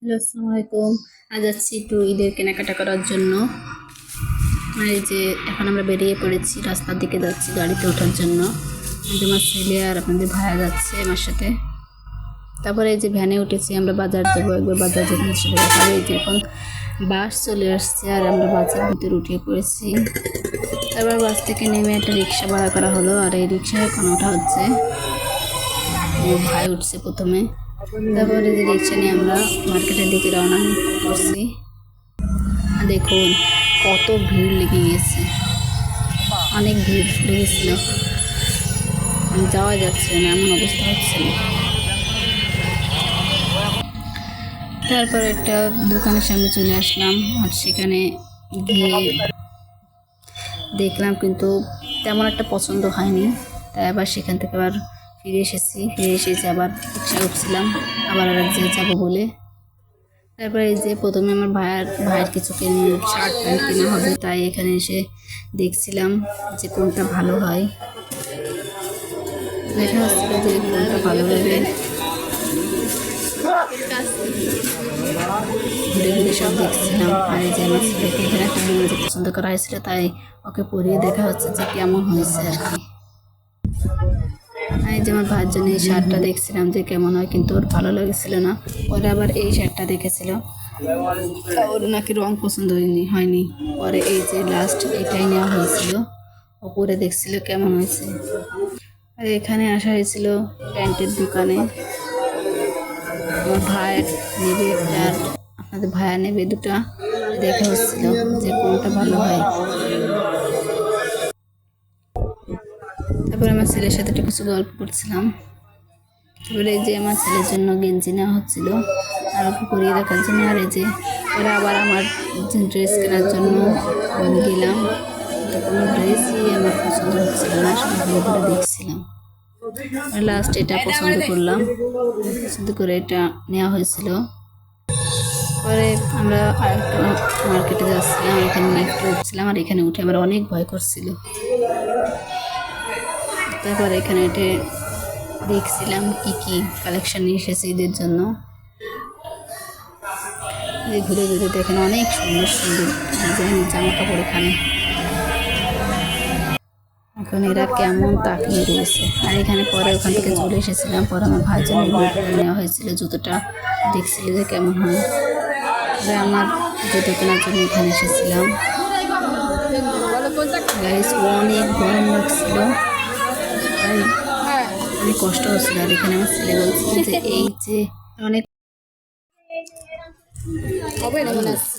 Hello, আসসালামু আলাইকুম। আজ যাচ্ছি একটু ঈদের কেনাকাটা করার জন্য। আর এই যে এখন আমরা বেরিয়ে পড়েছি, রাস্তার দিকে যাচ্ছি গাড়িতে ওঠার জন্য। এই যে আমার ছেলে আর আপনাদের ভাইয়া যাচ্ছে আমার সাথে। তারপরে এই যে ভ্যানে উঠেছি, আমরা বাজার যাবো, একবার বাজার যেতে ছিল। তারপরে এই যে এখন বাস চলে আসছে আর আমরা বাসের ভিতরে উঠে পড়েছি। তারপর বাস থেকে নেমে একটা রিক্সা ভাড়া করা হলো, আর এই রিক্সায় এখন ওঠা হচ্ছে। আমার ভাই উঠছে প্রথমে। তারপরে যে রিক্সা নিয়ে আমরা মার্কেটের দিকে রওনা করছি। দেখুন কত ভিড় লেগে গেছে, অনেক ভিড় লেগেছিল, যাওয়া যাচ্ছে না, এমন অবস্থা হচ্ছিল। তারপর একটা দোকানের সামনে চলে আসলাম, আর সেখানে গিয়ে দেখলাম কিন্তু তেমন একটা পছন্দ হয়নি। তাই আবার সেখান থেকে আবার ফিরে এসেছি আবার রিক্সা উঠছিলাম আবার আর এক জায়গায় যাবো বলে। তারপরে এই যে প্রথমে আমার ভাইয়ের কিছু শার্ট প্যান্ট কেনা হবে, তাই এখানে এসে দেখছিলাম যে কোনটা ভালো হয়। দেখা হচ্ছিল যে কোনটা ভালো হবে, ঘুরে ঘুরে সব দেখছিলাম। আর এই যে আমার ছেলেকে এখানে একটা গেঞ্জি পছন্দ করা হয়েছিল, তাই ওকে পরিয়ে দেখা হচ্ছে যে কেমন হয়েছে আর কি। এই যে আমার ভাইয়ের জন্য এই শার্টটা দেখছিলাম যে কেমন হয়, কিন্তু ওর ভালো লাগছিল না। পরে আবার এই শার্টটা দেখেছিল, ওর নাকি রং পছন্দ হয়নি। পরে এই যে লাস্ট এটাই নেওয়া হয়েছিল, ওপরে দেখছিল কেমন হয়েছে। আর এখানে আসা হয়েছিল প্যান্টের দোকানে। আমার ভাইয়ের নেবে একটা, আর আপনাদের ভাইয়া নেবে দুটা। দেখা হচ্ছিল যে কোনটা ভালো হয়। তারপরে আমার ছেলের সাথে একটু কিছু গল্প করছিলাম। তারপরে এই যে আমার ছেলের জন্য গেঞ্জি নেওয়া হচ্ছিল আর ওকে পরিয়ে দেখার জন্য। আর এই যে পরে আবার আমার ড্রেস কেনার জন্য গেলাম, তো কোনো ড্রেসই আমার পছন্দ হচ্ছিল না, শুধু ঘুরে ঘুরে দেখছিলাম। লাস্ট এটা পছন্দ করলাম, পছন্দ করে এটা নেওয়া হয়েছিল। পরে আমরা আরেকটা মার্কেটে যাচ্ছিলাম, এখানে লিফটে উঠছিলাম, আর এখানে উঠে আমার অনেক ভয় করছিল। তারপর এখানে উঠে দেখছিলাম কি কি কালেকশন নিয়ে এসেছে ঈদের জন্য। ঘুরে ঘুরে দেখেন অনেক সুন্দর সুন্দর ডিজাইনের জামা কাপড় এখানে। এখন এরা কেমন তাকিয়ে রয়েছে। আর এখানে পরে ওখান থেকে চলে এসেছিলাম। পরে আমার ভাইয়ের জন্য বুটটা নেওয়া হয়েছিল, জুতোটা দেখছিল যে কেমন হয়। পরে আমার জুতো কেনার জন্য এখানে এসেছিলাম। গাইস অনেক গরম লাগছিল, তাই অনেক কষ্ট হচ্ছিল। আর এখানে আমার ছেলে বলছিল যে এই যে অনেক হবে না মনে হচ্ছে।